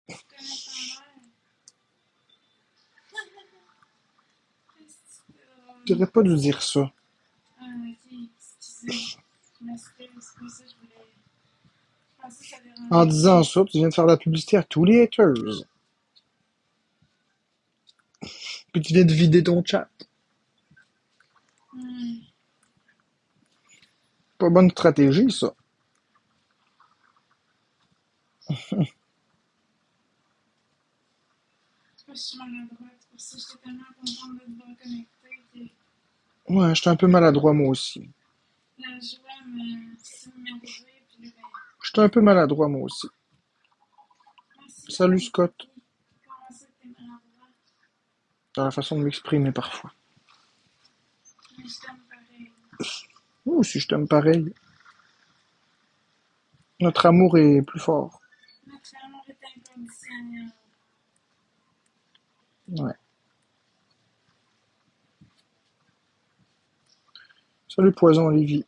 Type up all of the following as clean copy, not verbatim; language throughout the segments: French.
Tu connais ton verre. C'est drôle. J'aurais pas dû dire ça. Ah, ok, excusez. Je m'excuse, c'est pas ça que je voulais. Je pensais que ça En dérangeait. disant ça, tu viens de faire de la publicité à tous les haters. Puis tu viens de vider ton chat. Hmm. Pas bonne stratégie, ça. C'est pas que je suis maladroite. C'est pour ça que j'étais tellement contente de te voir connecter que Ouais, j'étais un peu maladroit, moi aussi. la joie me submergeait. Puis là, ben, J'étais un peu maladroit, moi aussi. merci, Salut, Madame Scott. Kitty. Comment ça que t'es maladroite? Dans la façon de m'exprimer, parfois. Mais je t'aime pareil. Moi aussi, je t'aime pareil. Notre amour est plus fort. Notre amour est inconditionnel. Ouais. Salut, Poison Lévis.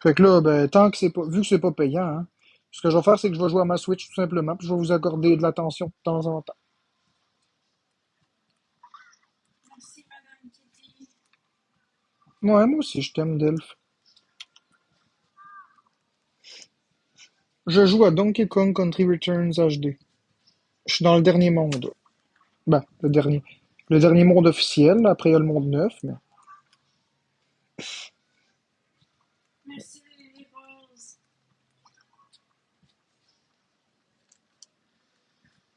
Fait que là, ben, tant que c'est pas, vu que c'est pas payant, hein, ce que je vais faire, c'est que je vais jouer à ma Switch, tout simplement, puis je vais vous accorder de l'attention de temps en temps. Merci, Madame Kitty. Ouais, moi aussi, je t'aime, Delph. Je joue à Donkey Kong Country Returns HD. Je suis dans le dernier monde. Ben, le dernier. Le dernier monde officiel, après il y a le monde neuf, mais. Merci, Lily Rose.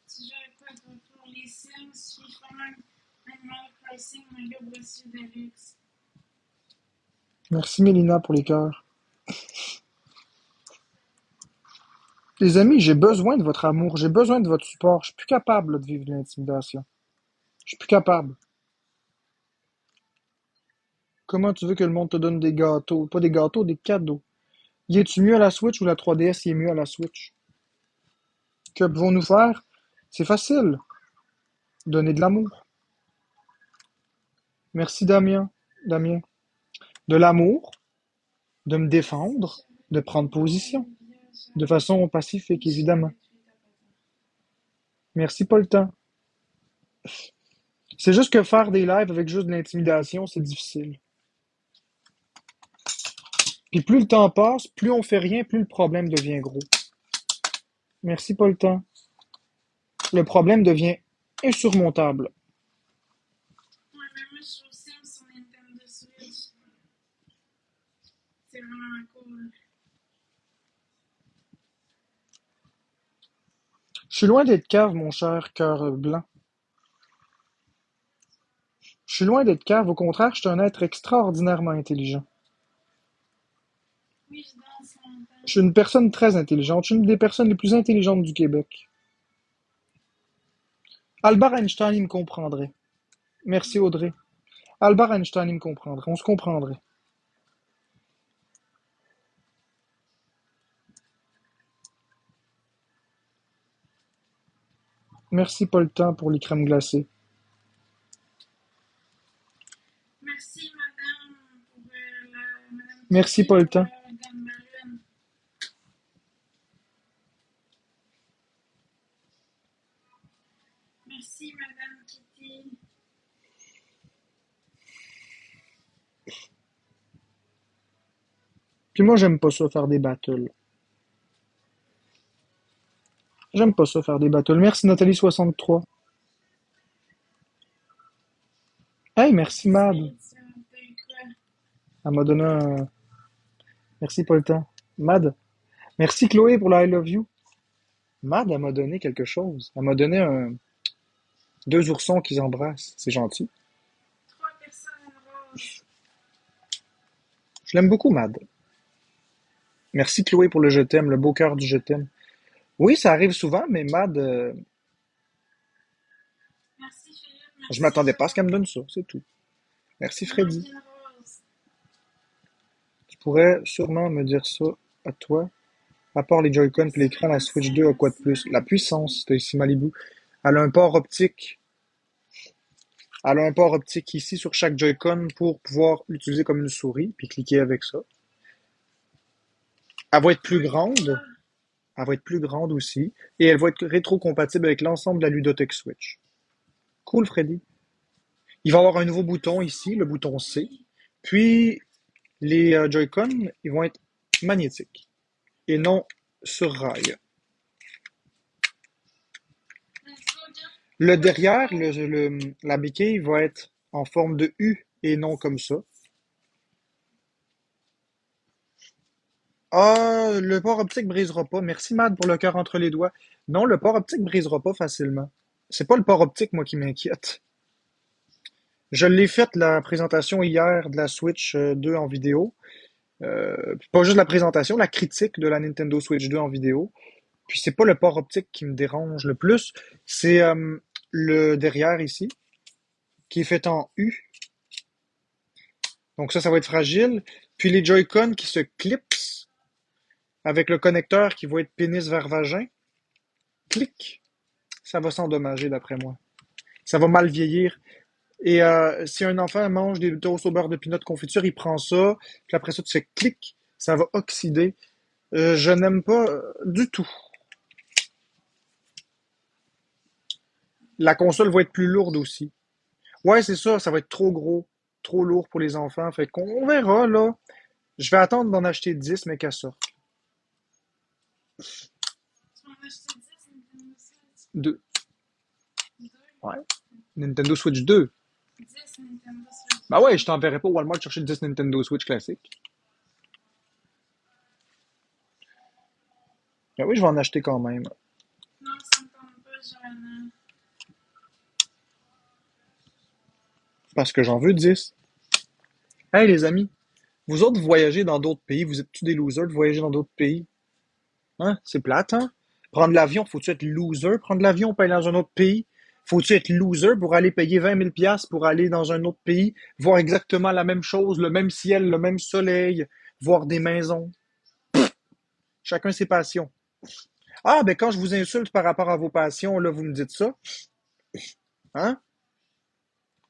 Tu joues à quoi, toi, pour les Sims, FIFA, Animal Crossing, Mario Bros. Deluxe? Merci Mélina pour les cœurs. Les amis, j'ai besoin de votre amour, j'ai besoin de votre support. Je suis plus capable là, de vivre de l'intimidation. Je suis plus capable. Comment tu veux que le monde te donne des gâteaux? Pas des gâteaux, des cadeaux. Y es-tu mieux à la Switch ou la 3DS y est mieux à la Switch? Que pouvons-nous faire? C'est facile. Donner de l'amour. Merci Damien. Damien. De l'amour, de me Merci, défendre, chérie. de prendre position. Olivia, De Jeanne. façon pacifique, Michel, évidemment. et puis Tabata. Merci pas le temps. C'est juste que faire des lives avec juste de l'intimidation, c'est difficile. Puis plus le temps passe, plus on fait rien, plus le problème devient gros. Merci pas le temps. Le problème devient insurmontable. Ouais, mais moi, je joue aux Sims sur Nintendo Switch. C'est vraiment cool. Je suis loin d'être cave, mon cher cœur blanc. Je suis loin d'être cave, au contraire, je suis un être extraordinairement intelligent. Oui, je danse Je longtemps. suis une personne très intelligente, je suis une des personnes les plus intelligentes du Québec. Albert Einstein, il me comprendrait. Merci Audrey. Albert Einstein, il me comprendrait. On se comprendrait. Merci pas le temps pour les crèmes glacées. Merci, madame, pour Madame Merci Kitty pas le pour temps. le Gun Ballon. Merci, Madame Kitty. Puis moi, j'aime pas ça faire des battles. J'aime pas ça faire des battles. Merci Nathalie63. Hey, merci Mad. T'as eu quoi? Elle m'a donné un. Merci pas le temps. Mad. Merci Chloé pour la I love you. Mad, elle m'a donné quelque chose. Elle m'a donné deux oursons qui s'embrassent. C'est gentil. 3 personnes roses. Je l'aime beaucoup, Mad. Merci Chloé pour le je t'aime, le beau cœur du je t'aime. Oui, ça arrive souvent, mais Mad, Merci, Philippe. je Merci, m'attendais pas à ce qu'elle me Joanne. donne ça, c'est tout. Merci Freddy. Amandine Rose. Tu pourrais sûrement me dire ça à toi. À part les Joy-Con et Merci, l'écran, la Madame Switch C. 2 a quoi de Merci, plus? La Madame puissance, Kitty. c'était ici Malibu. Elle a un port optique. Elle a un port optique ici sur chaque Joy-Con pour pouvoir l'utiliser comme une souris, puis cliquer avec ça. Elle va être plus Oui, grande. toi. Elle va être plus grande aussi. Et elle va être rétro-compatible avec l'ensemble de la Ludothèque Switch. Cool, Freddy. Il va y avoir un nouveau bouton ici, le bouton C. Puis, les Joy-Con, ils vont être magnétiques et non sur rail. Le derrière, la béquille va être en forme de U et non comme ça. Ah, le port optique brisera pas. Merci, Mad, pour le cœur entre les doigts. Non, le port optique brisera pas facilement. C'est pas le port optique, moi, qui m'inquiète. Je l'ai fait la présentation hier de la Switch 2 en vidéo. Pas juste la présentation, la critique de la Nintendo Switch 2 en vidéo. Puis c'est pas le port optique qui me dérange le plus, c'est le derrière ici, qui est fait en U. Donc ça va être fragile. Puis les Joy-Con qui se clipsent avec le connecteur qui va être pénis vers vagin. Clic, ça va s'endommager d'après moi. Ça va mal vieillir. Et si un enfant mange des toasts au beurre de pinot confiture, il prend ça, puis après ça, tu fais clic, ça va oxyder. Je n'aime pas du tout. La console va être plus lourde aussi. Ouais, c'est ça, ça va être trop gros, trop lourd pour les enfants. Fait qu'on verra, là. Je vais attendre d'en acheter 10, mais qu'à ça. Tu m'en as acheté 10 Nintendo Switch? 2. 2? Ouais. Nintendo Switch 2. 10 Nintendo Switch Bah ouais, 2. je t'enverrai pas au Walmart chercher 10 Nintendo Switch classiques. Ben oui, je vais en acheter quand même. Non, ça me tente pas, Joanna. Parce que j'en veux 10. Hey les amis, vous autres, vous voyagez dans d'autres pays, vous êtes-tous des losers de voyager dans d'autres pays? Hein? C'est plate, hein? Prendre l'avion, faut-tu être loser? Prendre l'avion pour aller dans un autre pays? Faut-tu être loser pour aller payer 20 000 piastres pour aller dans un autre pays, voir exactement la même chose, le même ciel, le même soleil, voir des maisons? Chacun ses passions. Ah, ben quand je vous insulte par rapport à vos passions, là, vous me dites ça? Hein?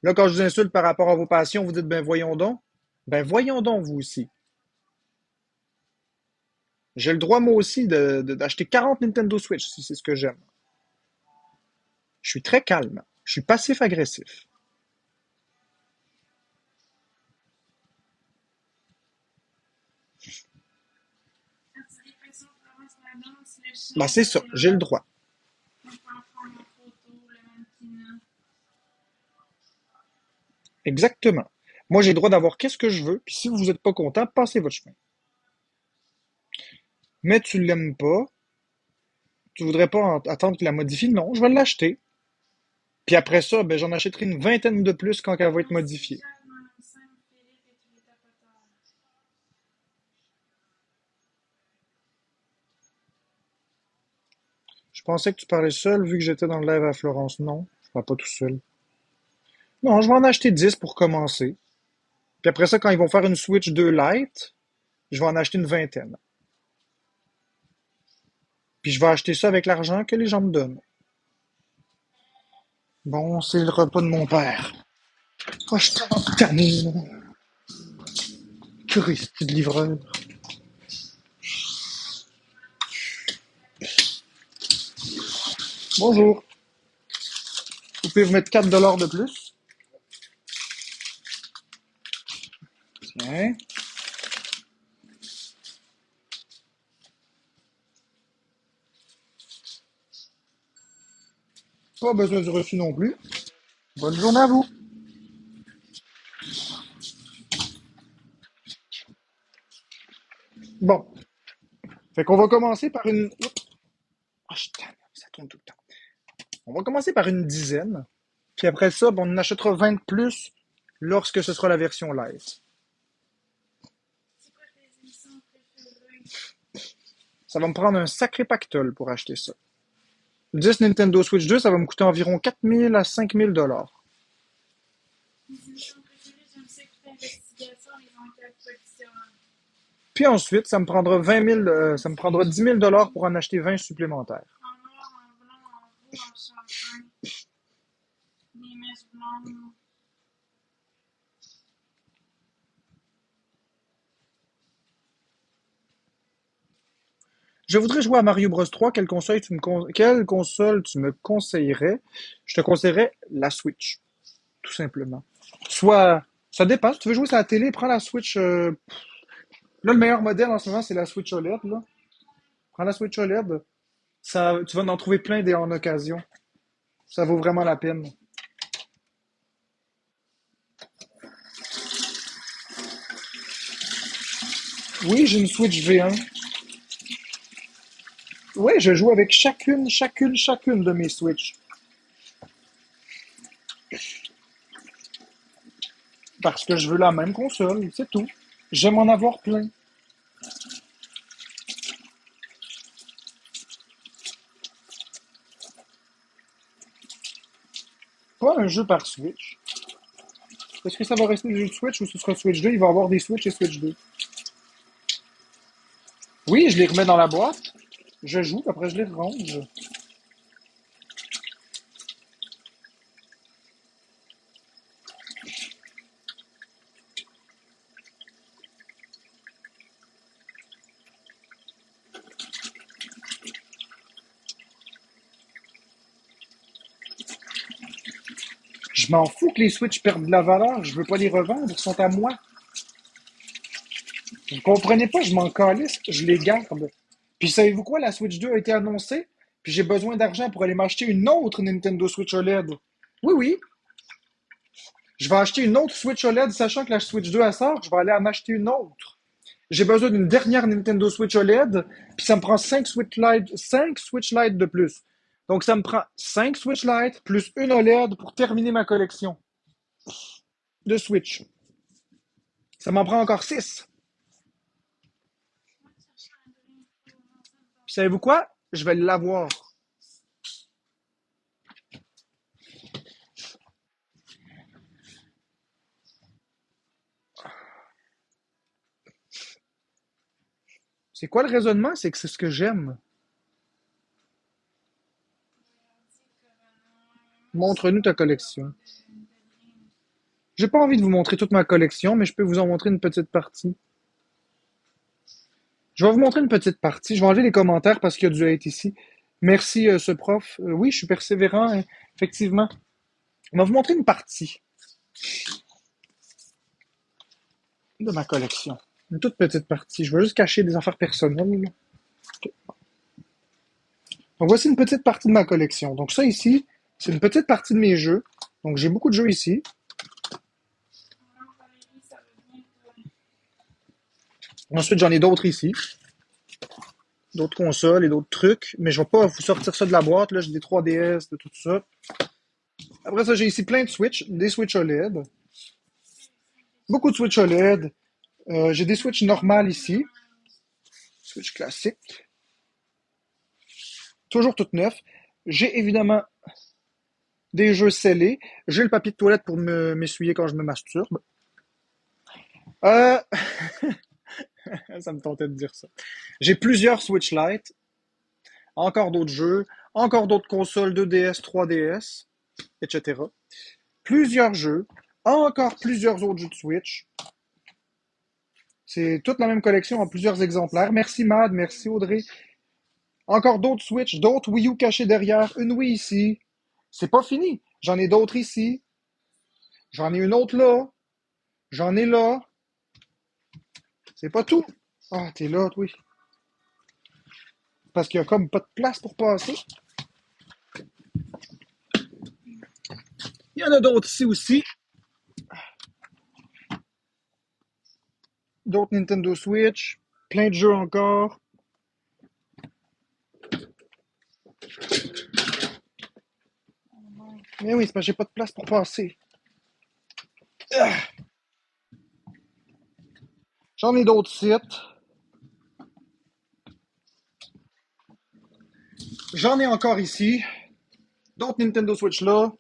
Là, quand je vous insulte par rapport à vos passions, vous dites, ben voyons donc. Ben voyons donc, vous aussi. J'ai le droit, moi aussi, d'acheter 40 Nintendo Switch, si c'est ce que j'aime. Je suis très calme. Je suis passif-agressif. Participation Florence la danse, le Ben, chien, c'est ça. J'ai le etc. droit. On peut en prendre en photo, le mannequin. Exactement. Moi, j'ai le droit d'avoir qu'est-ce que je veux. Puis si vous n'êtes pas content, passez votre chemin. Mais tu l'aimes pas. Tu voudrais pas attendre qu'il la modifie. Non, je vais l'acheter. Puis après ça, ben, j'en achèterai une vingtaine de plus quand elle va être Merci, modifiée. Jacques, mon enceinte, Philippe et tous les tapoteurs. Je pensais que tu parlais seul vu que j'étais dans le live à Florence. Non, je parle pas tout seul. Non, je vais en acheter 10 pour commencer. Puis après ça, quand ils vont faire une Switch 2 Lite, je vais en acheter une vingtaine. Puis je vais acheter ça avec l'argent que les gens me donnent. Bon, c'est le repas de mon père. Oh, je suis tanné, là. Christ de livreur. Bonjour. Vous pouvez vous mettre 4 $ de plus? Tiens. Pas besoin du reçu non plus. Bonne journée à vous. Bon. Fait qu'on va commencer par une. Ah, je t'aime, ça tourne tout le temps. On va commencer par une dizaine. Puis après ça, bon, on en achètera 20 de plus lorsque ce sera la version live. C'est quoi tes émissions préférées? Ça va me prendre un sacré pactole pour acheter ça. 10 Nintendo Switch 2, ça va me coûter environ 4 000 à 5 000 $. Mes émissions préférées, j'aime ça écouter Investigation, les enquêtes policières. Puis ensuite, ça me prendra 20 000, ça me prendra 10 000 $ pour en acheter 20 supplémentaires. En noir, en blanc, en rouge, en champagne. Des mèches blondes. Je voudrais jouer à Mario Bros 3. Quelle console tu me conseillerais? Je te conseillerais la Switch, tout simplement. Soit, ça dépend. Si tu veux jouer sur la télé, prends la Switch. Là, le meilleur modèle en ce moment, c'est la Switch OLED, là. Prends la Switch OLED. Ça, tu vas en trouver plein en occasion. Ça vaut vraiment la peine. Oui, j'ai une Switch V1. Oui, je joue avec chacune de mes Switch. Parce que je veux la même console, c'est tout. J'aime en avoir plein. Pas un jeu par Switch. Est-ce que ça va rester des jeux de Switch ou ce sera Switch 2? Il va y avoir des Switch et Switch 2. Oui, je les remets dans la boîte. Je joue, puis après je les range. Je m'en fous que les Switch perdent de la valeur. Je veux pas les revendre. Ils sont à moi. Vous comprenez pas, je m'en calisse. Je les garde. Puis savez-vous quoi? La Switch 2 a été annoncée. Puis j'ai besoin d'argent pour aller m'acheter une autre Nintendo Switch OLED. Oui, oui. Je vais acheter une autre Switch OLED, sachant que la Switch 2 elle sort. Je vais aller en acheter une autre. J'ai besoin d'une dernière Nintendo Switch OLED. Puis ça me prend 5 Switch Lite de plus. Donc ça me prend 5 Switch Lite plus une OLED pour terminer ma collection de Switch. Ça m'en prend encore 6. Puis savez-vous quoi? Je vais l'avoir. C'est quoi le raisonnement? C'est que c'est ce que j'aime. Montre-nous ta collection. J'ai pas envie de vous montrer toute ma collection, mais je peux vous en montrer une petite partie. Je vais vous montrer une petite partie. Je vais enlever les commentaires parce qu'il y a du hate ici. Merci, ce prof. Oui, je suis persévérant, hein, effectivement. On va vous montrer une partie de ma collection. Une toute petite partie. Je vais juste cacher des affaires personnelles. Donc voici une petite partie de ma collection. Donc ça ici, c'est une petite partie de mes jeux. Donc j'ai beaucoup de jeux ici. Ensuite, j'en ai d'autres ici. D'autres consoles et d'autres trucs. Mais je vais pas vous sortir ça de la boîte. Là, j'ai des 3DS, de tout ça. Après ça, j'ai ici plein de Switch. Des Switch OLED. Beaucoup de Switch OLED. J'ai des Switch normales ici. Switch classique. Toujours toutes neuves. J'ai évidemment des jeux scellés. J'ai le papier de toilette pour m'essuyer quand je me masturbe. Euh, ça me tentait de dire ça. J'ai plusieurs Switch Lite, encore d'autres jeux, encore d'autres consoles 2DS, 3DS, etc. Plusieurs jeux, encore plusieurs autres jeux de Switch. C'est toute la même collection en plusieurs exemplaires. Merci Mad, merci Audrey. Encore d'autres Switch, d'autres Wii U cachés derrière, une Wii ici. C'est pas fini. J'en ai d'autres ici. J'en ai une autre là. J'en ai là. C'est pas tout. Ah, t'es là, oui. Parce qu'il y a comme pas de place pour passer. Il y en a d'autres ici aussi. D'autres Nintendo Switch. Plein de jeux encore. Mais oui, c'est parce que j'ai pas de place pour passer. J'en ai d'autres sites. J'en ai encore ici. D'autres Nintendo Switch là.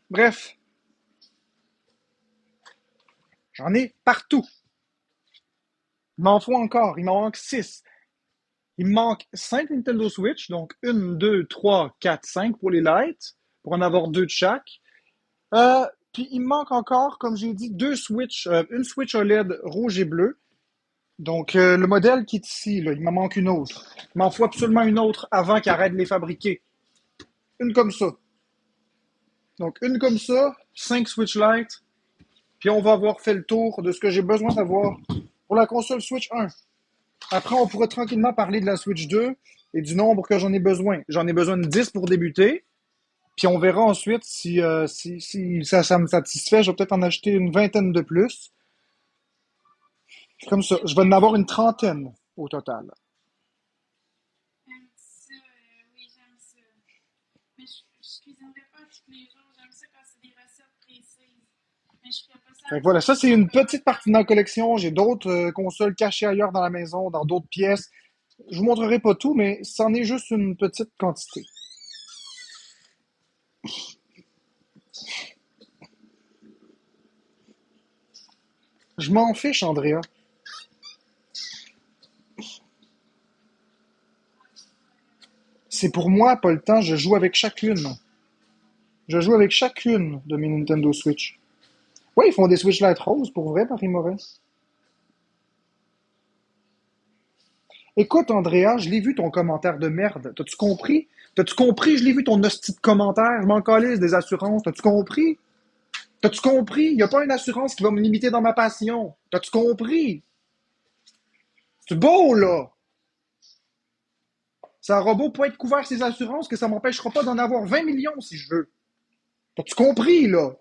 Bref. J'en ai partout. Il m'en faut encore. Il m'en manque 6. Il me manque 5 Nintendo Switch. Donc 1, 2, 3, 4, 5 pour les lights. Pour en avoir 2 de chaque. Puis il me manque encore, comme j'ai dit, 2 Switch. Une Switch OLED rouge et bleu. Donc, le modèle qui est ici, là, il m'en manque une autre. Il m'en faut absolument une autre avant qu'ils arrêtent de les fabriquer. Une comme ça. Donc, une comme ça, 5 Switch Lite, puis on va avoir fait le tour de ce que j'ai besoin d'avoir pour la console Switch 1. Après, on pourra tranquillement parler de la Switch 2 et du nombre que j'en ai besoin. J'en ai besoin de 10 pour débuter, puis on verra ensuite si ça me satisfait. Je vais peut-être en acheter une vingtaine de plus. Comme ça, je vais en avoir une trentaine au total. J'aime ça, oui, j'aime ça. Mais je cuisinerai pas tous les jours. J'aime ça quand c'est des recettes précises. Mais je ferai pas ça Fait à que tous voilà, ça les c'est jours une comme petite partie de ma collection. J'ai d'autres consoles cachées ailleurs dans la maison, dans d'autres pièces. Je vous montrerai pas tout, mais c'en est juste une petite quantité. Je m'en fiche, Andrea. C'est pour moi, pas le temps, je joue avec chacune. Je joue avec chacune de mes Nintendo Switch. Ouais, ils font des Switch Lite rose, pour vrai, Marie Morin. Écoute, Andrea, je l'ai vu ton commentaire de merde. T'as-tu compris? T'as-tu compris? Je l'ai vu ton hostie de commentaire. Je m'en calisse des assurances. T'as-tu compris? T'as-tu compris? Il n'y a pas une assurance qui va me limiter dans ma passion. T'as-tu compris? C'est beau, là! Ça aura beau pas être couvert ses assurances que ça m'empêchera pas d'en avoir 20 millions si je veux. T'as-tu compris, là?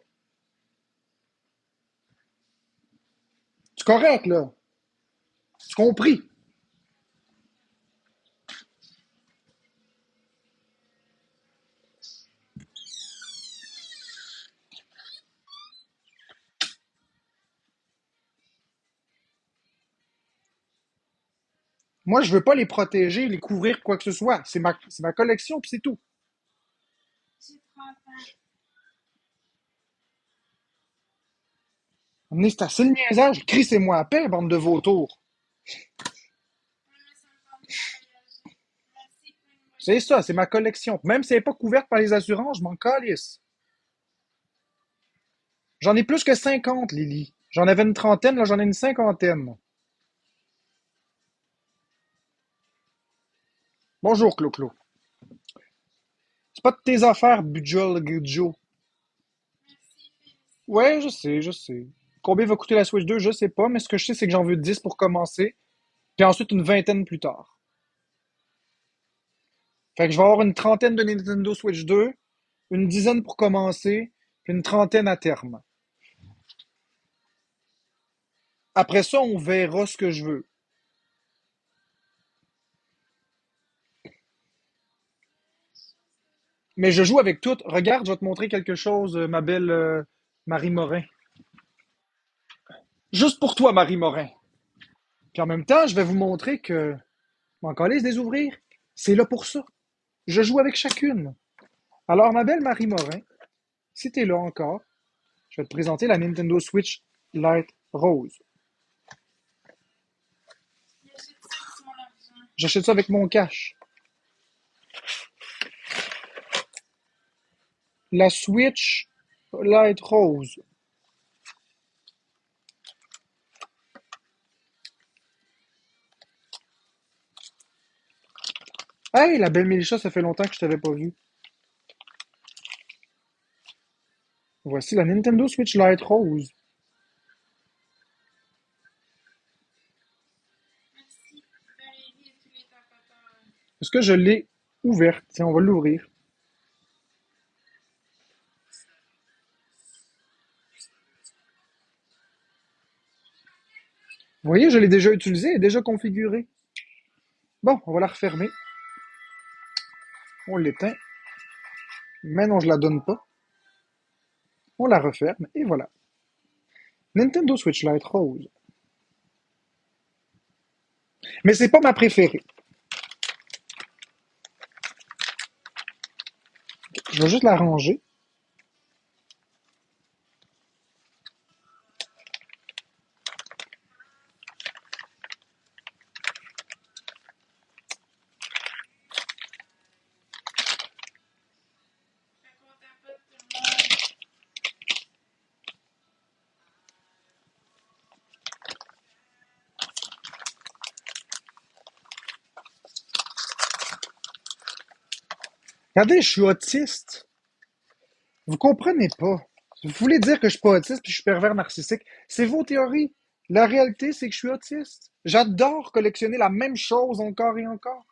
C'est correct, là? Tu compris? Moi, je veux pas les protéger, les couvrir, quoi que ce soit. C'est ma collection, puis c'est tout. j'ai 30 ans. Amenez, c'est assez le niaisage. Crissez-moi à paix, bande de vautours. Ouais, mais ça me tente pas de voyager. Merci, plein de C'est ça, voyager. c'est ma collection. Même si elle n'est pas couverte par les assurances, je m'en calisse. J'en ai plus que 50, Lily. J'en avais une trentaine, là j'en ai une cinquantaine. Bonjour, Clo-Clo. C'est pas de tes affaires, Bujol Joe. Merci, Félicie. Ouais, je sais, je sais. Combien va coûter la Switch 2, je sais pas, mais ce que je sais, c'est que j'en veux 10 pour commencer, puis ensuite une vingtaine plus tard. Fait que je vais avoir une trentaine de Nintendo Switch 2, une dizaine pour commencer, puis une trentaine à terme. Après ça, on verra ce que je veux. Mais je joue avec toutes. Regarde, je vais te montrer quelque chose, ma belle Marie Morin. Juste pour toi, Marie Morin. Puis en même temps, je vais vous montrer que, encore les ouvrir, c'est là pour ça. Je joue avec chacune. Alors, ma belle Marie Morin, si t'es là encore, je vais te présenter la Nintendo Switch Lite Rose. J'achète ça avec mon argent. J'achète ça avec mon cash. La Switch Lite Rose. Hey, la belle Mélisha, ça fait longtemps que je t'avais pas vue. Voici la Nintendo Switch Lite Rose. Merci, Valérie et tous les tapateurs. Est-ce que je l'ai ouverte? Tiens, on va l'ouvrir. Vous voyez, je l'ai déjà utilisée, elle est déjà configurée. Bon, on va la refermer. On l'éteint. Mais non, je la donne pas. On la referme et voilà. Nintendo Switch Lite Rose. Mais c'est pas ma préférée. Je vais juste la ranger. Fait qu'on tapote tout le monde. Regardez, je suis autiste. Vous comprenez pas. Vous voulez dire que je suis pas autiste puis je suis pervers narcissique. C'est vos théories. La réalité, c'est que je suis autiste. J'adore collectionner la même chose encore et encore.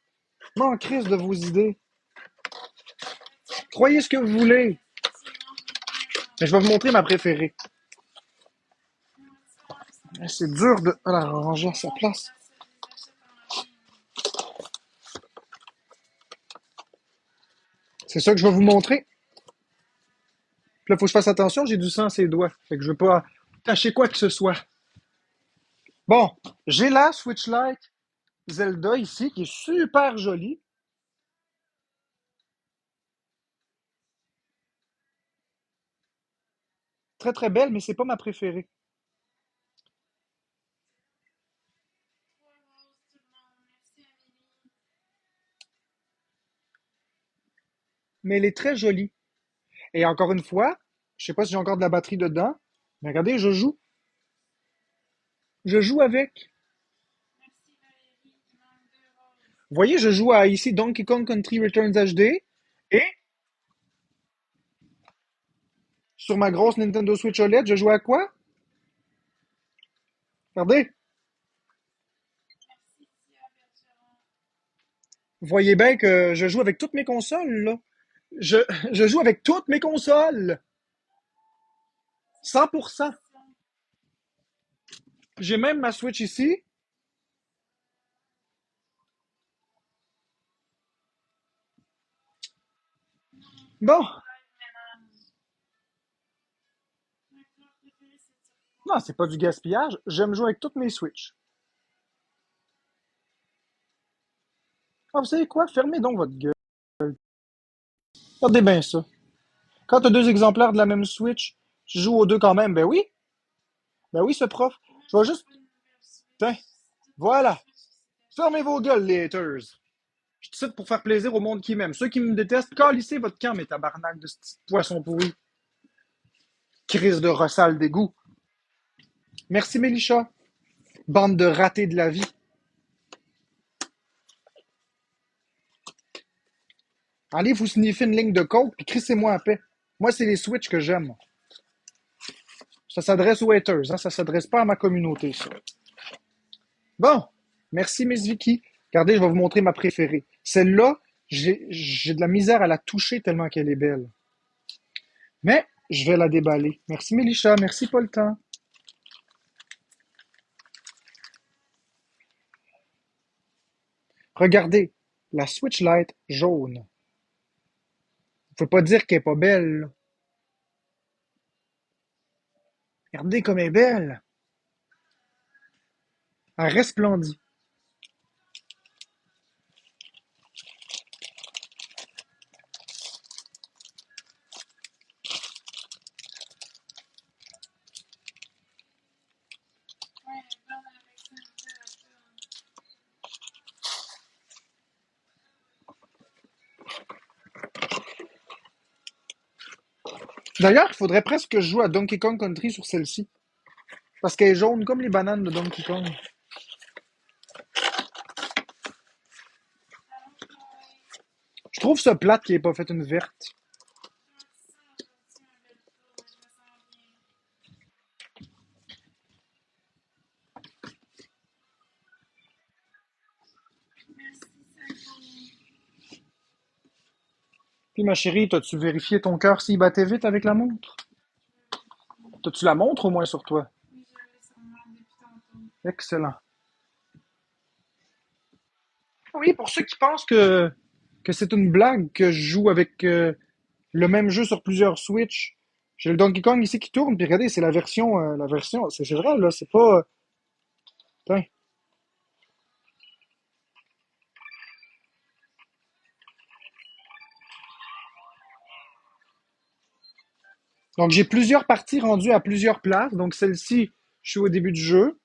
Je m'en crisse de vos idées. Croyez ce que vous voulez. Mais je vais vous montrer ma préférée. C'est dur de la ranger à sa place. C'est ça que je vais vous montrer. Puis là, faut que je fasse attention, j'ai du sang à ses doigts. Fait que je veux pas tâcher quoi que ce soit. Bon, j'ai la Switch Lite Zelda ici, qui est super jolie. Très très belle, mais c'est pas ma préférée. Mais elle est très jolie. Et encore une fois, je sais pas si j'ai encore de la batterie dedans, mais regardez, je joue. Je joue avec. Vous voyez, je joue à ici Donkey Kong Country Returns HD. Et sur ma grosse Nintendo Switch OLED, je joue à quoi? Regardez. Vous voyez bien que je joue avec toutes mes consoles, là. Je, je joue avec toutes mes consoles. 100%. J'ai même ma Switch ici. Bon. Non, c'est pas du gaspillage. J'aime jouer avec toutes mes Switch. Ah, vous savez quoi? Fermez donc votre gueule. Regardez bien ça. Quand tu as deux exemplaires de la même Switch, tu joues aux deux quand même. Ben oui. Ben oui, ce prof. Je vais juste. Tiens, voilà. Fermez vos gueules, les haters. Je suis ici pour faire plaisir au monde qui m'aime. Ceux qui me détestent, calissez votre camp, mes tabarnak de ce petit poisson pourri. Crise de ressale d'égout. Merci, Mélicha. Bande de ratés de la vie. Allez vous sniffer une ligne de coke, puis crissez-moi en paix. Moi, c'est les Switch que j'aime. Ça s'adresse aux haters, hein? Ça s'adresse pas à ma communauté, ça. Bon, merci Miss Vicky. Regardez, je vais vous montrer ma préférée. Celle-là, j'ai de la misère à la toucher tellement qu'elle est belle. Mais je vais la déballer. Merci Mélicha, merci pas le temps. Regardez, la Switch Lite jaune. Vous pouvez pas dire qu'elle est pas belle, là. Regardez comme elle est belle. Elle resplendit. D'ailleurs, il faudrait presque que je joue à Donkey Kong Country sur celle-ci. Parce qu'elle est jaune comme les bananes de Donkey Kong. Je trouve ça plate qu'il ait pas fait une verte. Puis ma chérie, t'as-tu vérifié ton cœur s'il battait vite avec la montre? T'as-tu la montre au moins sur toi? Excellent. Oui, pour ceux qui pensent que c'est une blague que je joue avec le même jeu sur plusieurs Switch, j'ai le Donkey Kong ici qui tourne, puis regardez, c'est la version, c'est vrai, là, c'est pas... Putain. Donc j'ai plusieurs parties rendues à plusieurs places, donc celle-ci, je suis au début du jeu,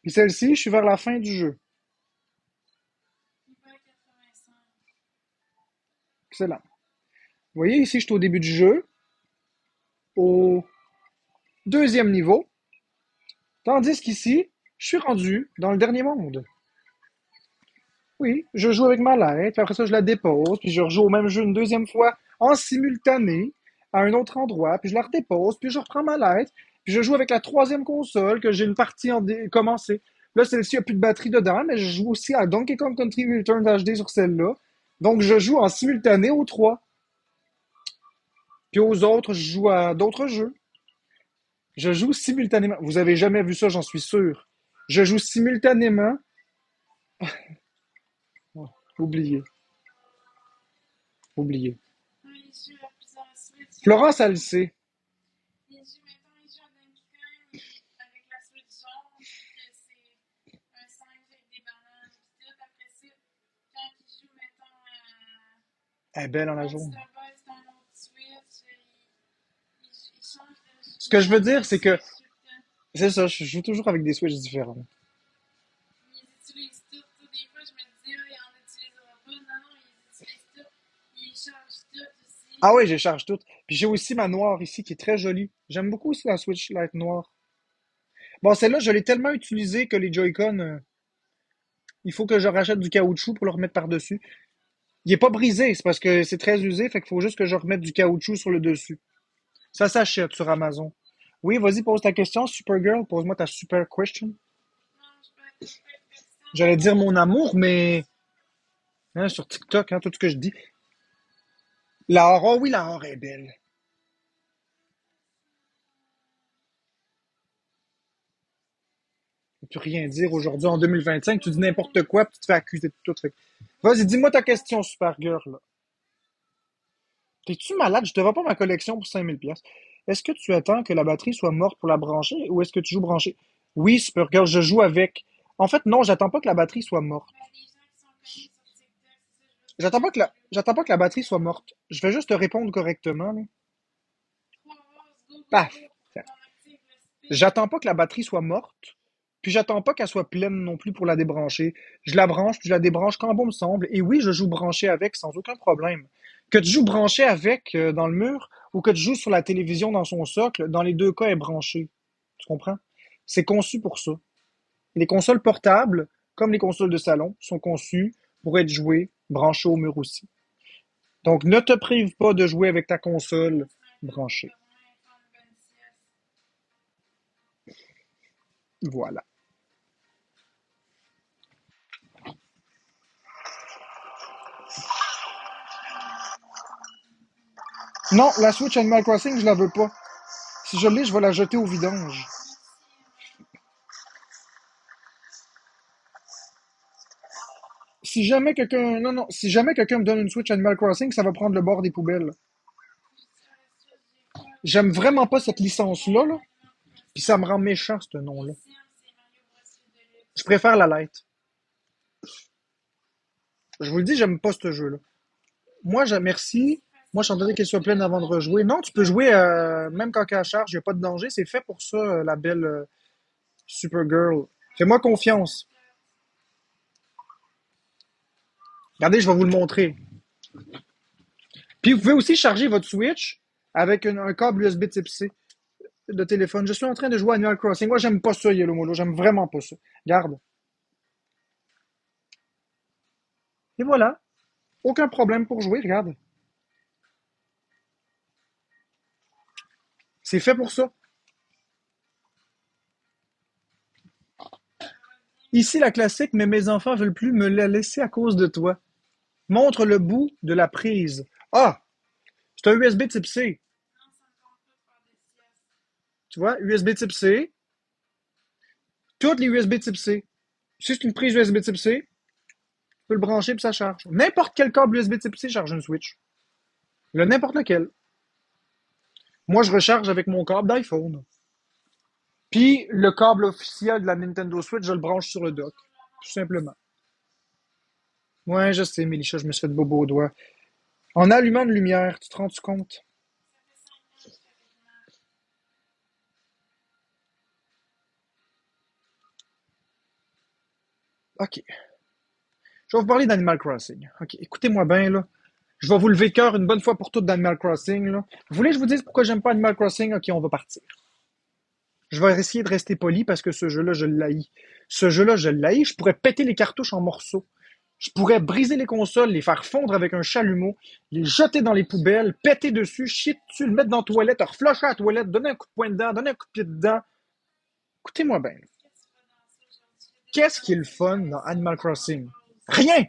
puis celle-ci, je suis vers la fin du jeu. Excellent. Vous voyez, ici, je suis au début du jeu, au deuxième niveau, tandis qu'ici, je suis rendu dans le dernier monde. Oui, je joue avec ma lettre, puis après ça, je la dépose, puis je rejoue au même jeu une deuxième fois en simultané à un autre endroit, puis je la redépose, puis je reprends ma lettre, puis je joue avec la troisième console que j'ai une partie commencée. Là, celle-ci a plus de batterie dedans, mais je joue aussi à Donkey Kong Country Returns HD sur celle-là. Donc, je joue en simultané aux trois. Puis aux autres, je joue à d'autres jeux. Je joue simultanément. Vous avez jamais vu ça, j'en suis sûr. Je joue simultanément. Oh, oubliez, oubliez. Oui, il joue à plusieurs Switch. Florence, elle le sait. Mettons, il joue à Donkey Kong avec la Switch jaune, que c'est un singe avec des bananes, pis tout. Après ça, quand il joue, mettons, Elle est belle en la jaune. Monster Boy, c'est un autre Switch, il change Ce que je veux de dire, c'est que Switch tout le temps. c'est ça, je joue toujours avec des Switches différents. Ils utilisent tout, tout. Des fois, je me dis, ah, il en utilisera pas. Non, non, ils utilisent tout. Ils changent tout aussi. Ah oui, je charge toutes. Puis j'ai aussi ma noire ici qui est très jolie. J'aime beaucoup aussi la Switch Lite noire. Bon, celle-là, je l'ai tellement utilisée que les Joy-Con, il faut que je rachète du caoutchouc pour le remettre par-dessus. Il est pas brisé, c'est parce que c'est très usé, fait qu'il faut juste que je remette du caoutchouc sur le dessus. Ça s'achète sur Amazon. Oui, vas-y, pose ta question, Supergirl. Pose-moi ta super question. Non, je peux attendre pas de question. J'allais dire mon amour, mais hein, sur TikTok, hein, tout ce que je dis. La aura, oui, la aura est belle. Tu peux rien dire aujourd'hui en 2025. Tu dis n'importe quoi, puis tu te fais accuser de tout. Vas-y, dis-moi ta question, Supergirl. T'es-tu malade? Je te vends pas ma collection pour 5000 pièces. Est-ce que tu attends que la batterie soit morte pour la brancher ou est-ce que tu joues branché? Oui, Supergirl, je joue avec. En fait, non, j'attends pas que la batterie soit morte. Ben, les gens qui sont connus sur TikTok, c'est ça, je veux dire, J'attends pas que la batterie soit morte. Je vais juste te répondre correctement, là. trois roses, go, go, Paf! go, pour qu'on active le spin. J'attends pas que la batterie soit morte, puis j'attends pas qu'elle soit pleine non plus pour la débrancher. Je la branche, puis je la débranche quand bon me semble. Et oui, je joue branché avec sans aucun problème. Que tu joues branché avec dans le mur ou que tu joues sur la télévision dans son socle, dans les deux cas, elle est branchée. Tu comprends? C'est conçu pour ça. Les consoles portables, comme les consoles de salon, sont conçues pour être jouées branchées au mur aussi. Donc, ne te prive pas de jouer avec ta console On se met un peu pour branchée. demain, faire une bonne sieste. Voilà. Non, la Switch Animal Crossing, je la veux pas. Si je l'ai, je vais la jeter au vidange. Merci. Si jamais quelqu'un, non, non, si jamais quelqu'un me donne une Switch Animal Crossing, ça va prendre le bord des poubelles. Puis sur la Switch, j'ai pas J'aime vraiment pas cette de licence-là, là. Animal Puis ça Crossing. me rend méchant, ce Les nom-là. Sims, c'est Mario Bros. Je Deluxe. préfère la light. Je vous le dis, j'aime pas ce jeu-là. Moi, merci. C'est Moi, facile. j'attendais qu'elle soit pleine avant de rejouer. Non, tu peux jouer même quand elle charge, il n'y a pas de danger. C'est fait pour ça, la belle Supergirl. Fais-moi confiance. Regardez, je vais vous le montrer. Puis vous pouvez aussi charger votre Switch avec un câble USB type C de téléphone. Je suis en train de jouer à Animal Crossing. Moi, j'aime pas ça, Yellow Molo. J'aime vraiment pas ça. Garde. Et voilà. Aucun problème pour jouer, regarde. C'est fait pour ça. Ici, la classique, mais mes enfants veulent plus me la laisser à cause de toi. Montre le bout de la prise. Ah! C'est un USB type C. Non, ça me tente pas de faire des siestes. Tu vois? USB type C. Toutes les USB type C. Si c'est une prise USB type C, tu peux le brancher puis ça charge. N'importe quel câble USB type C charge une Switch. N'importe lequel. Moi, je recharge avec mon câble d'iPhone. Puis le câble officiel de la Nintendo Switch, je le branche sur le dock. Bonjour, Tout maman. simplement. Ouais, je sais, Mélicha, je me suis fait de bobo au doigt. En allumant une lumière, tu te rends-tu compte? Ça fait 5 ans que je fais des mal. Ok. Je vais vous parler d'Animal Crossing. Ok, écoutez-moi bien, là. Je vais vous lever le cœur une bonne fois pour toutes d'Animal Crossing, là. Vous voulez que je vous dise pourquoi j'aime pas Animal Crossing? Ok, on va partir. Je vais essayer de rester poli parce que ce jeu-là, je l'haïs. Ce jeu-là, je l'haïs. Je pourrais péter les cartouches en morceaux. Je pourrais briser les consoles, les faire fondre avec un chalumeau, les jeter dans les poubelles, péter dessus, chier dessus, le mettre dans la toilette, reflusher à la toilette, donner un coup de poing dedans, donner un coup de pied dedans. Écoutez-moi bien. Qu'est-ce que tu fais dans ça aujourd'hui? Il y a des Qu'est-ce qui est ballons, le il y a fun des dans arbres, Animal il y a des Crossing? roses. Rien!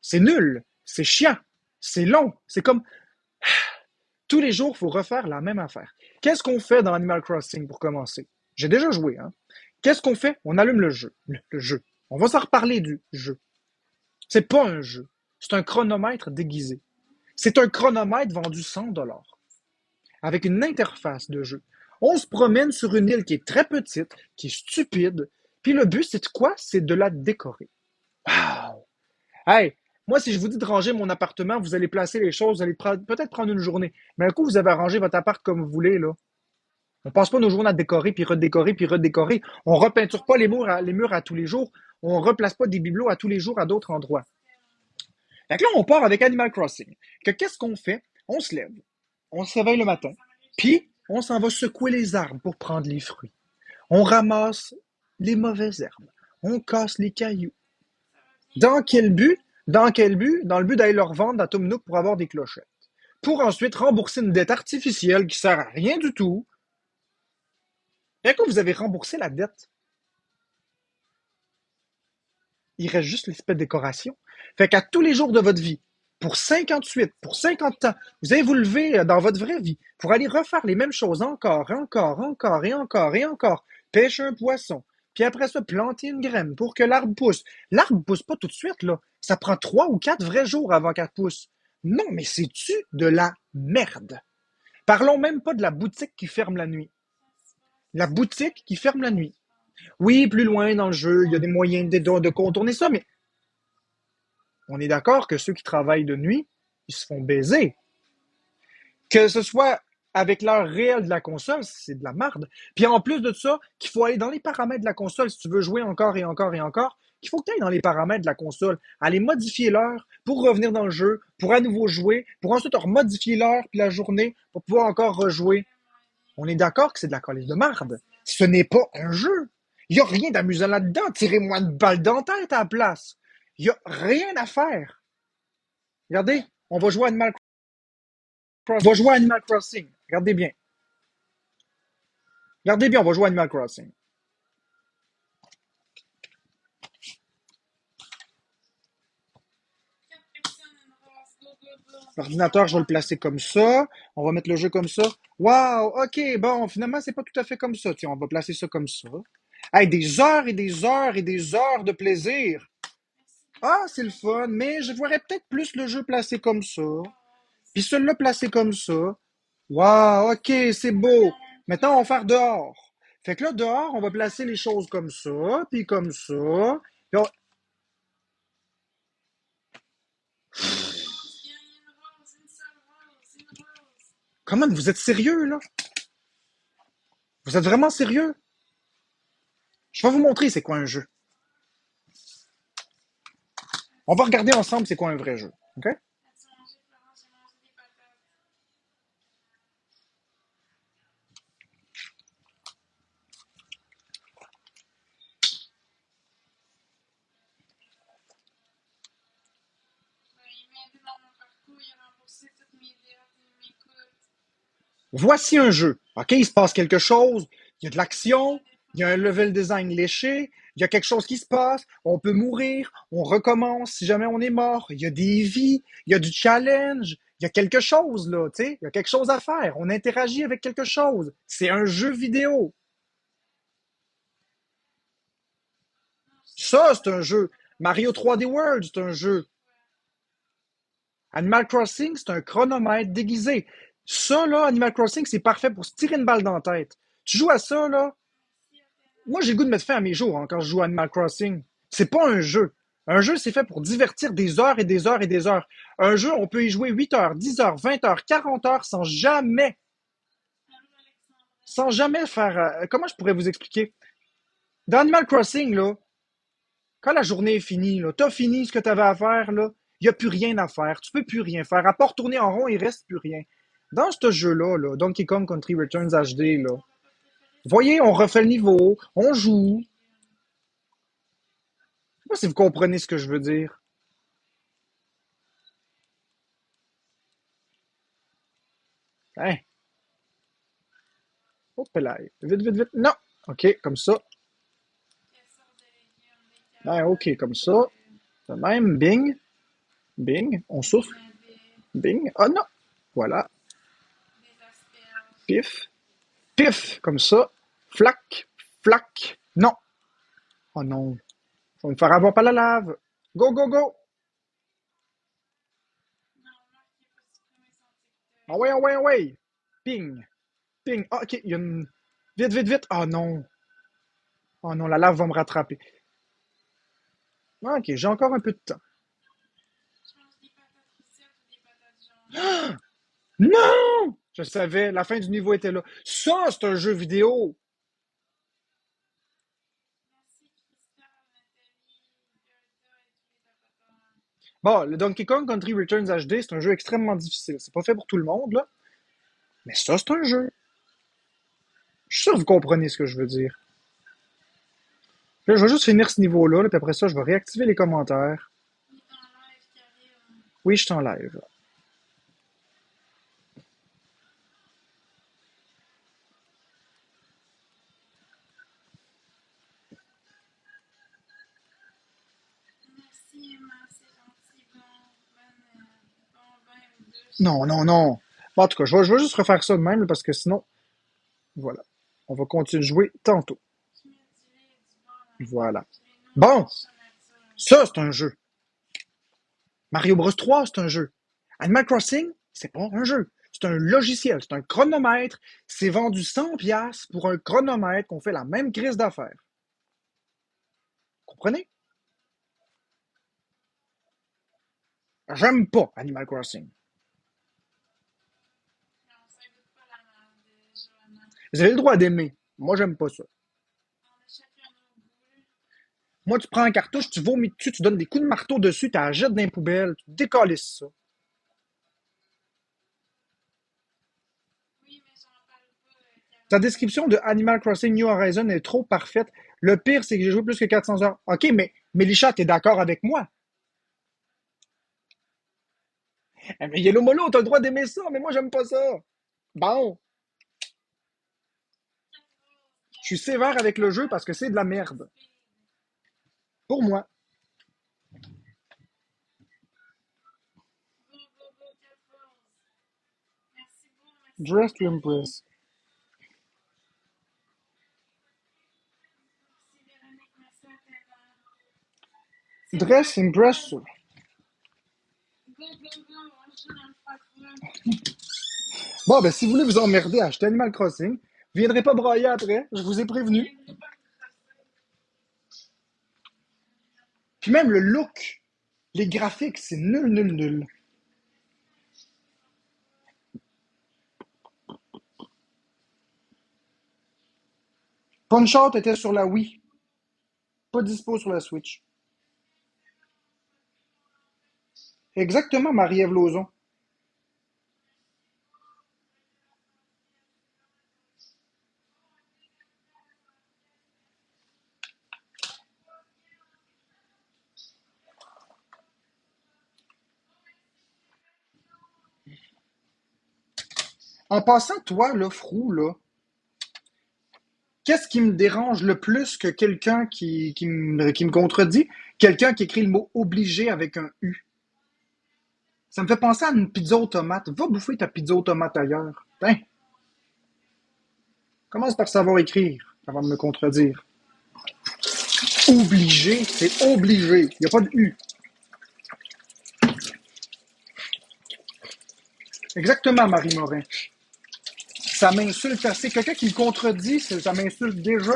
C'est nul! C'est chiant! C'est long! C'est comme tous les jours, il faut refaire la même affaire. Qu'est-ce qu'on fait dans Animal Crossing pour commencer? J'ai déjà joué, hein? Qu'est-ce qu'on fait? On allume le jeu. Le jeu. On va s'en reparler du jeu. C'est pas un jeu. C'est un chronomètre déguisé. C'est un chronomètre vendu 100 $ avec une interface de jeu. On se promène sur une île qui est très petite, qui est stupide, puis le but, c'est quoi? C'est de la décorer. Wow! Hey, moi, si je vous dis de ranger mon appartement, vous allez placer les choses, vous allez peut-être prendre une journée. Mais un coup, vous avez arrangé votre appart comme vous voulez, là. On passe pas nos journées à décorer, puis redécorer, puis redécorer. On repeinture pas les murs à tous les jours. On replace pas des bibelots à tous les jours à d'autres endroits. Fait que là, on part avec Animal Crossing. Qu'est-ce qu'on fait? On se lève, on se réveille le matin, Ça m'arrive puis jamais de on s'en va secouer les arbres pour prendre les fruits. On ramasse les mauvaises herbes. On casse les cailloux. ça va bien Dans aller. quel but? Dans quel but? Dans le but d'aller leur vendre à Tom Nook pour avoir des clochettes. Pour ensuite rembourser une dette artificielle qui sert à rien du tout. Et quand vous avez remboursé la dette, il reste juste l'aspect décoration. Fait qu'à tous les jours de votre vie, pour 58, pour 50 ans, vous allez vous lever dans votre vraie vie pour aller refaire les mêmes choses encore, encore, encore et encore et encore. Pêcher un poisson, puis après ça, planter une graine pour que l'arbre pousse. L'arbre pousse pas tout de suite, là. Ça prend 3 ou 4 vrais jours avant qu'elle pousse. Non, mais c'est-tu de la merde? Parlons même pas de la boutique qui ferme la nuit. Ça se passe. La boutique qui ferme la nuit. Je pense. Oui, plus loin dans le jeu, il y a des moyens de contourner ça, mais on est d'accord que ceux qui travaillent de nuit, ils se font baiser. Que ce soit avec l'heure réelle de la console, c'est de la merde. Puis en plus de ça, qu'il faut aller dans les paramètres de la console si tu veux jouer encore et encore et encore, qu'il faut que tu ailles dans les paramètres de la console, aller modifier l'heure pour revenir dans le jeu, pour à nouveau jouer, pour ensuite remodifier l'heure puis la journée pour pouvoir encore rejouer. Vraiment bien. On est d'accord que c'est de la colise de merde. Ce Facilation. n'est pas un jeu. Il n'y a rien d'amusant là-dedans. Tirez-moi une balle dans la tête à la place. Il n'y a rien à faire. Regardez, on va jouer à Animal Crossing. On va jouer à Animal Crossing. Regardez bien. Regardez bien, on va jouer à Animal Crossing. 4 personnes, une rose. Go, go, go. On peut L'ordinateur, je vais le savoir. placer comme ça. On va mettre le jeu comme ça. Wow, ok, bon, finalement, c'est pas tout à fait comme ça. Tiens, on va placer ça comme ça. Hey, des heures et des heures et des heures de plaisir. Merci Ah, beaucoup. c'est le fun, mais je verrais peut-être plus le jeu placé comme ça. La Puis rose. celui-là placé comme ça. Wow, ok, c'est beau. Voyons, Maintenant, on va faire please. dehors. Fait que là, dehors, on va placer les choses comme ça, puis comme ça. Puis Une rose, bien, une rose, une seule rose, une rose. comment vous êtes sérieux, là? Vous êtes vraiment sérieux? Je vais vous montrer c'est quoi un jeu. On va regarder ensemble c'est quoi un vrai jeu. OK? As-tu mangé, Florence? J'ai mangé des patates. Il m'a aidé dans mon parcours, il a remboursé toutes mes dettes, il m'écoute. Voici un jeu. OK? Il se passe quelque chose. Il y a de Ça l'action. Il y a un dépend. level design léché. Il y a quelque chose qui se passe. On peut mourir. On recommence si jamais on est mort. Il y a des vies. Il y a du challenge. Il y a quelque chose, là. Tu sais? Il y a quelque chose à faire. On interagit avec quelque chose. C'est un jeu vidéo. Non, je sais Ça, c'est pas. un jeu. Mario 3D World, c'est un jeu. Ouais. Animal Crossing, c'est un chronomètre déguisé. Ça, là, Animal Crossing, c'est parfait pour se tirer une balle dans la tête. Tu joues à ça, là, Merci, moi, Athéna. j'ai le goût de mettre fin à mes jours hein, quand je joue à Animal Crossing. C'est pas un jeu. Un jeu, c'est fait pour divertir des heures et des heures et des heures. Un jeu, on peut y jouer 8 heures, 10 heures, 20 heures, 40 heures Allô, Alexandra. sans jamais faire... comment je pourrais vous expliquer? Dans Animal Crossing, là, quand la journée est finie, là, t'as fini ce que t'avais à faire, là, il n'y a plus rien à faire. Tu peux plus rien faire. À part tourner en rond, il reste plus rien. Dans ce jeu-là, là, Donkey Kong Country Returns HD, là, Mon repas préféré, vous c'est voyez, on refait le niveau, on les joue. légumes. Je sais pas si vous comprenez ce que je veux dire. Hein? Hop là. Vite, vite, vite. Non! OK, comme ça. Quelle sorte de légumes? Des Ben, carottes, OK, comme ça. De même. Bing. Bing. On des souffle. navets, Bing. Ah non! Voilà. des asperges. Pif. Pif. Comme ça. Flac. Flac. Non. Oh non. Faut me faire avoir par la lave. Go, go, go! Non, Marc, il n'a pas supprimé son Ah TikTok. ouais, ah ouais, ah ouais! Ping. Ping. Ah, OK, il y a une... Vite, vite, vite. Oh non. Oh non, la lave va me rattraper. Ah, OK, j'ai encore un peu de temps. Je mange des patates frites ou des patates jaunes. Non! Je savais, la fin du niveau était là. Ça, c'est un jeu vidéo. Merci, Christelle, Nathalie, Gerda et tous les tapateurs. Bon, le Donkey Kong Country Returns HD, c'est un jeu extrêmement difficile. C'est pas fait pour tout le monde, là. Mais ça, c'est un jeu. Je suis sûr que vous comprenez ce que je veux dire. Là, je vais juste finir ce niveau-là, là, puis après ça, je vais réactiver les commentaires. Il est en live, Karim. Oui, je suis en live. Merci, Emma, c'est gentil. Bon bain ou douche. Non, non, non. Bon, en tout cas, je vais juste refaire ça de même, là, parce que sinon, voilà. On va continuer de jouer tantôt. Qui met du lait et du beurre dans le Voilà. Puis les noix Bon, fraîches nature. ça, c'est un jeu. Mario Bros 3, c'est un jeu. Animal Crossing, c'est pas un jeu. C'est un logiciel, c'est un chronomètre. C'est vendu 100 pièces pour un chronomètre qu'on fait la même crise d'affaires. Comprenez? J'aime pas Animal Crossing. Non, ça goûte pas la merde, Johanna. Vous avez le droit d'aimer. Moi, j'aime pas ça. On a chacun nos goûts. Moi, tu prends un cartouche, tu vomis dessus, tu donnes des coups de marteau dessus, tu la jettes dans les poubelles, tu décalisses ça. Oui, mais j'en parle pas, Ta Karim. description de Animal Crossing New Horizons est trop parfaite. Le pire, c'est que j'ai joué plus que 400 heures. OK, mais Mélichat, t'es d'accord avec moi? Eh, mais Yellow Molo, t'as le droit d'aimer ça, mais moi, j'aime pas ça. Bon, je suis sévère avec le jeu parce que c'est de la merde. Pour moi. Go, go, go, 14. Merci beaucoup, merci Dress to Nathalie. impress. Merci Véronique, merci à Théma. C'est le Dress impress. froid. Go, go, go, on joue dans le froid. Bon, ben, si vous voulez vous emmerder à acheter Animal Crossing, vous viendrez pas brailler après, je vous ai Je prévenu. viendrai pas me crosser. Puis même le look, les graphiques, c'est nul, nul, nul. Punch-Out était sur la Wii, pas dispo sur la Switch. Exactement, Marie-Ève Lauzon. En passant, toi, là, Frou, là, qu'est-ce qui me dérange le plus que quelqu'un qui me contredit? Quelqu'un qui écrit le mot obligé avec un U. Ça me fait penser à une pizza aux tomates. Va bouffer ta pizza aux tomates ailleurs. Hein? Commence par savoir écrire avant de me contredire. Obligé, c'est obligé. Il n'y a pas de U. Exactement, Marie Morin. Ça m'insulte assez. Quelqu'un qui me contredit, ça m'insulte déjà.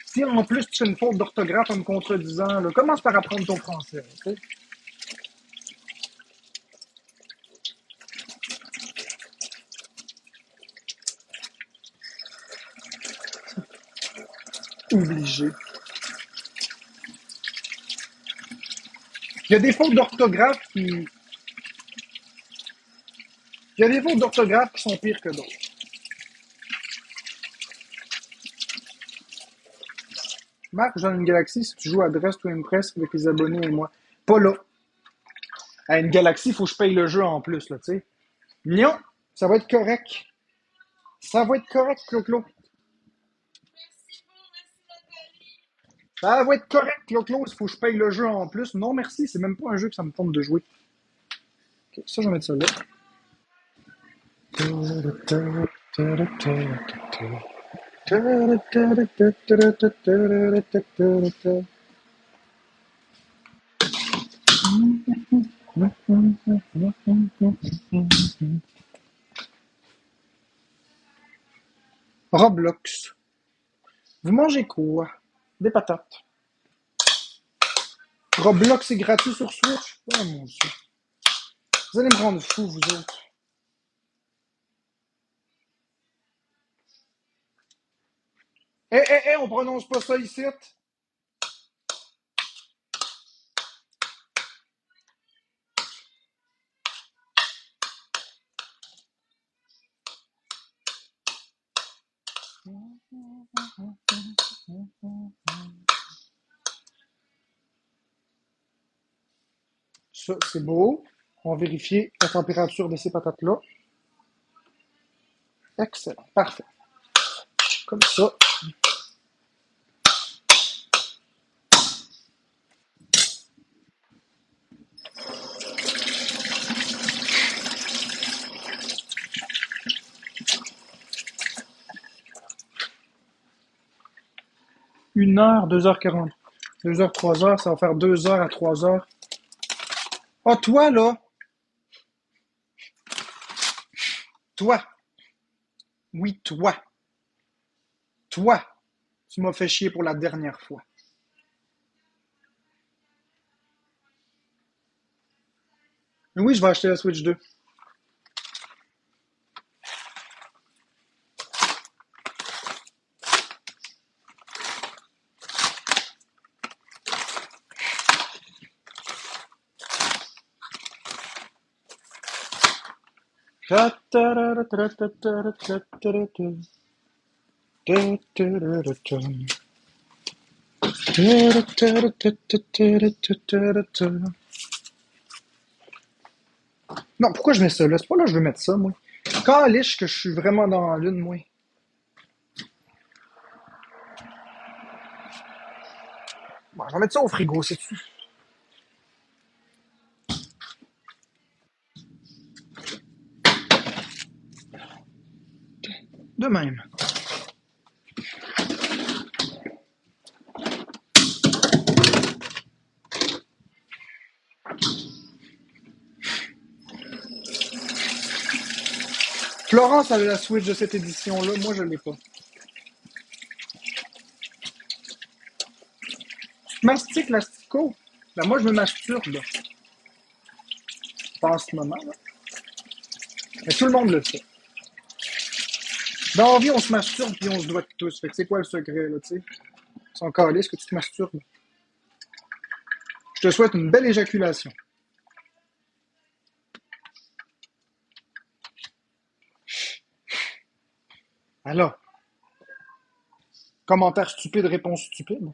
Si en plus tu fais une faute d'orthographe en me contredisant, là, commence par apprendre ton français. Okay? Obligé. Il y a des fautes d'orthographe qui. Il y a des fautes d'orthographe qui sont pires que d'autres. Marc, j'ai une galaxie si tu joues à Dress to Impress avec les abonnés et moi. Pas là. À une galaxie, il faut que je paye le jeu en plus, là, tu sais. Non, ça va être correct. Ça va être correct, Clo-Clo. Merci beaucoup, merci Nathalie. Ça va être correct, Clo-Clo. Il faut que je paye le jeu en plus. Non, merci. C'est même pas un jeu que ça me tente de jouer. Ok, ça, je vais mettre ça là. Roblox. Vous mangez quoi? Des patates. Roblox est gratuit sur Switch? Oh mon dieu. Vous allez me rendre fou, vous autres. On prononce pas ça ici. Ça, c'est beau. On va vérifier la température de ces patates-là. Excellent. Parfait. Comme ça. Une heure, 2h40. 2h, 3h, ça va faire 2h à 3h. Ah, toi, là. Toi. Oui, toi. Toi. Tu m'as fait chier pour la dernière fois. Oui, je vais acheter la Switch 2. Non, pourquoi je mets ça là? C'est pas là que je veux mettre ça, moi. Quand liche que je suis vraiment dans la lune, moi. Bon, je vais mettre ça au frigo, c'est tout. De même. Florence a la Switch de cette édition-là, moi je l'ai pas. Tu te mastiques l'astico? Ben moi je me masturbe. Pas en ce moment, là. Mais tout le monde le fait. Dans la vie, on se masturbe puis on se doit de tous. Fait que c'est quoi le secret, là, tu sais? Son calice que tu te masturbes. Je te souhaite une belle éjaculation. Alors, commentaire stupide, réponse stupide.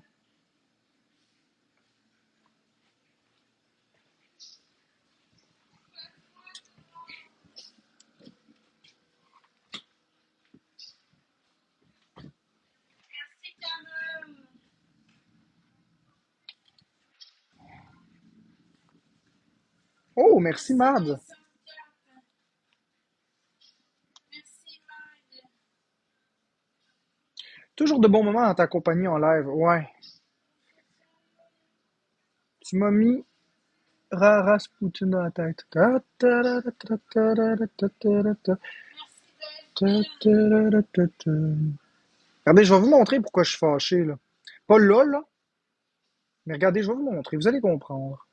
Merci Carole. Oh, merci Merci Mad. Vincent 4. Merci Mag. Toujours de bons moments à ta compagnie en live. Ouais. Tu m'as mis Rasputin dans la tête. Merci Delphine. Regardez, je vais vous montrer pourquoi je suis fâché, là. Pas là, là. Mais regardez, je vais vous montrer. Vous allez comprendre.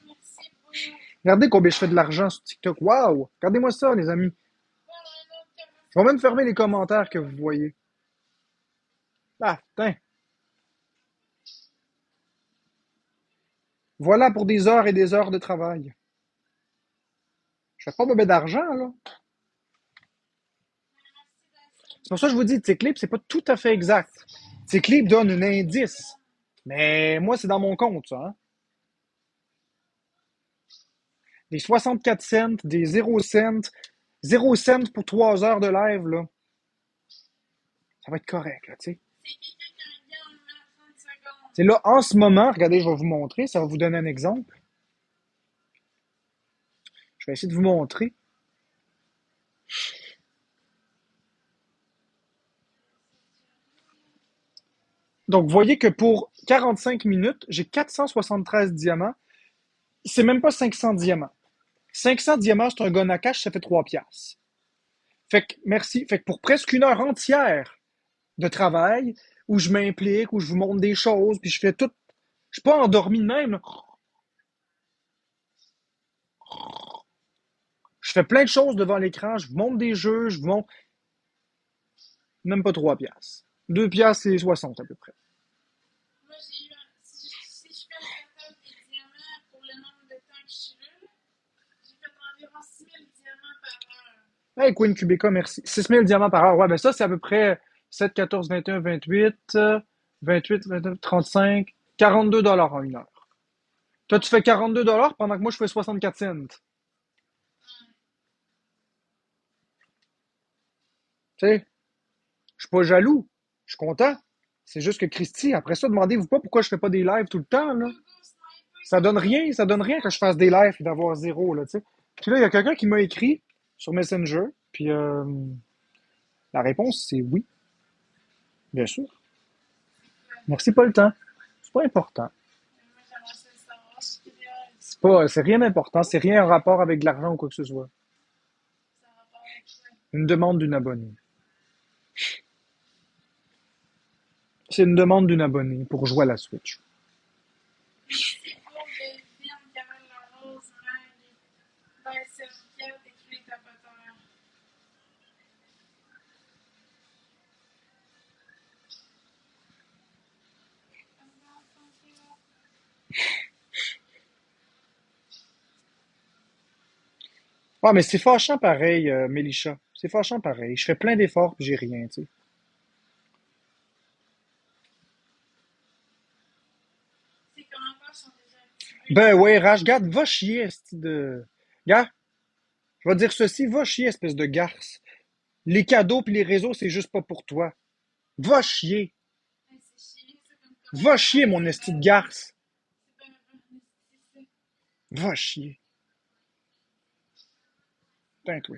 Merci beaucoup. Regardez combien je fais de l'argent sur TikTok. Waouh! Regardez-moi ça, les amis. Voilà un autre Je vais même café. fermer les commentaires que vous voyez. Ah, putain. Voilà pour des heures et des heures de travail. Je fais pas bébé d'argent, là. C'est pour ça que je vous dis, Ticlip, c'est pas tout à fait exact. Ticlip donne un indice. Mais moi, c'est dans mon compte, ça. Hein? Des 64 cents, des 0 cents, 0 cent pour 3 heures de live, là. Ça va être correct, là, tu sais. C'est quelqu'un qui a un gamme à 30 secondes. C'est là, en ce moment, regardez, je vais vous montrer, ça va vous donner un exemple. Je vais essayer de vous montrer. Donc, vous voyez que pour 45 minutes, j'ai 473 diamants. C'est même pas 500 diamants. 500 diamants, c'est un gun à cash, ça fait 3 piastres. Fait que, merci. Fait que pour presque une heure entière de travail, où je m'implique, où je vous montre des choses, puis je fais tout. Je suis pas endormi de même, là. Je fais plein de choses devant l'écran, je vous montre des jeux, je vous montre même pas 3 piastres. 2 piastres et 60 à peu près. Moi, j'ai eu si je fais le total des diamants pour le nombre de temps que je suis là, j'ai fait environ 6000 diamants par heure. Hey, Queen Cubica, merci. 6000 diamants par heure. Ouais, ben ça, c'est à peu près 7, 14, 21, 28, 28, 29, 35, 42 dollars en une heure. Toi, tu fais 42 dollars pendant que moi, je fais 64 cents. Tu sais, je suis pas jaloux. Je suis content. C'est juste que Christy, après ça, demandez-vous pas pourquoi je fais pas des lives tout le temps, là. Ça donne rien que je fasse des lives et d'avoir zéro, là, tu sais. Puis là, il y a quelqu'un qui m'a écrit sur Messenger, puis la réponse, c'est oui, bien sûr. Merci, pas le temps. C'est pas important. Moi, j'aimerais ça le savoir. C'est rien d'important, c'est rien en rapport avec de l'argent ou quoi que ce soit. Ça a rapport avec ça. Une demande d'une abonnée. C'est une demande d'une abonnée pour jouer à la Switch. Merci pour le film Carole Larose, Mag, Ben Serviette et tous les tapoteurs. Ah, mais c'est fâchant pareil, Mélisha. C'est fâchant pareil. Je fais plein d'efforts puis j'ai rien, tu sais. Ces commentaires sont déjà activés. Ben ouais, Rashgad, va chier, esti de... Gars, je vais dire ceci, va chier, espèce de garce. Les cadeaux puis les réseaux, c'est juste pas pour toi. Va chier. Hey, c'est chiant, ça, comme Va chier, commentaire. mon C'est esti de pas garce. c'est pas c'est ça. Va chier. Putain, toi.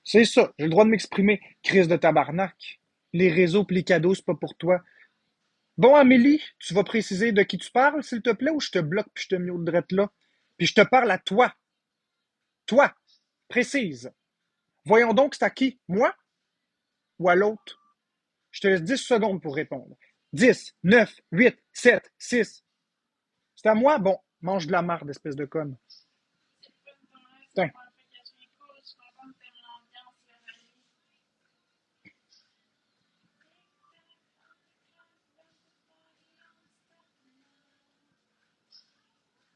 C'est ça, j'ai le droit de m'exprimer. Crise de tabarnak. Les réseaux pis les cadeaux, c'est pas pour toi. Bon, Amélie, tu vas préciser de qui tu parles, s'il te plaît, ou je te bloque puis je te mute drette là. Puis je te parle à toi. Toi, précise. Voyons donc, c'est à qui? Moi ou à l'autre? Je te laisse 10 secondes pour répondre. 10, 9, 8, 7, 6. C'est à moi? Bon, mange de la marde, espèce de conne. C'est pas de ton rêve, c'est Putain. pas un peu caché les cours. Je suis contente que t'aimes l'ambiance, le rallye.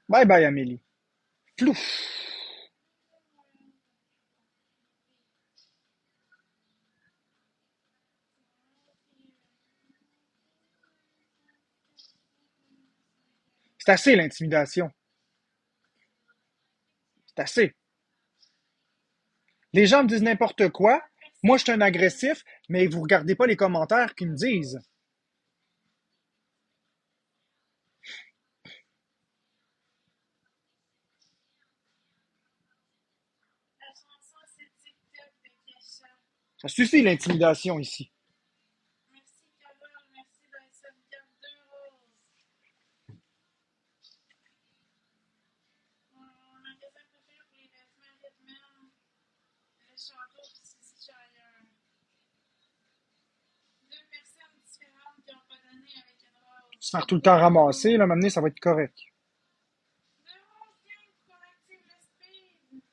Bye bye, Amélie. Flouf. C'est assez, l'intimidation. C'est assez. Les gens me disent n'importe quoi. Moi, je suis un agressif, mais vous regardez pas les commentaires qu'ils me disent. La chanson, c'est TikTok de Kesha. Ça suffit, l'intimidation, ici. Merci Carole, merci d'être garde 2 roses. Mon magasin préféré pour les vêtements Redman, le château puis c'est ailleurs. Deux personnes différentes qui n'ont pas donné avec une rose. Se faire tout le temps ramasser, là, m'amener, ça va être correct. Deux roses gang pour qu'on active le speed.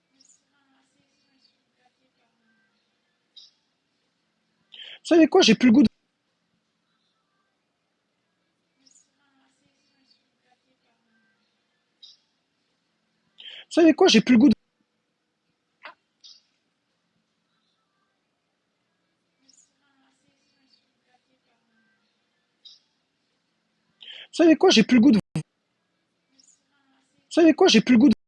Je me suis ramassée, je me suis bloquée par Vous savez quoi, j'ai plus le goût de... Je me suis ramassée, je me suis bloquée par Vous savez quoi, j'ai plus le goût de... je me suis ramassée, je me suis bloquée par Vous savez quoi, j'ai plus le goût de... je me suis ramassée, Vous savez quoi, j'ai plus le goût de...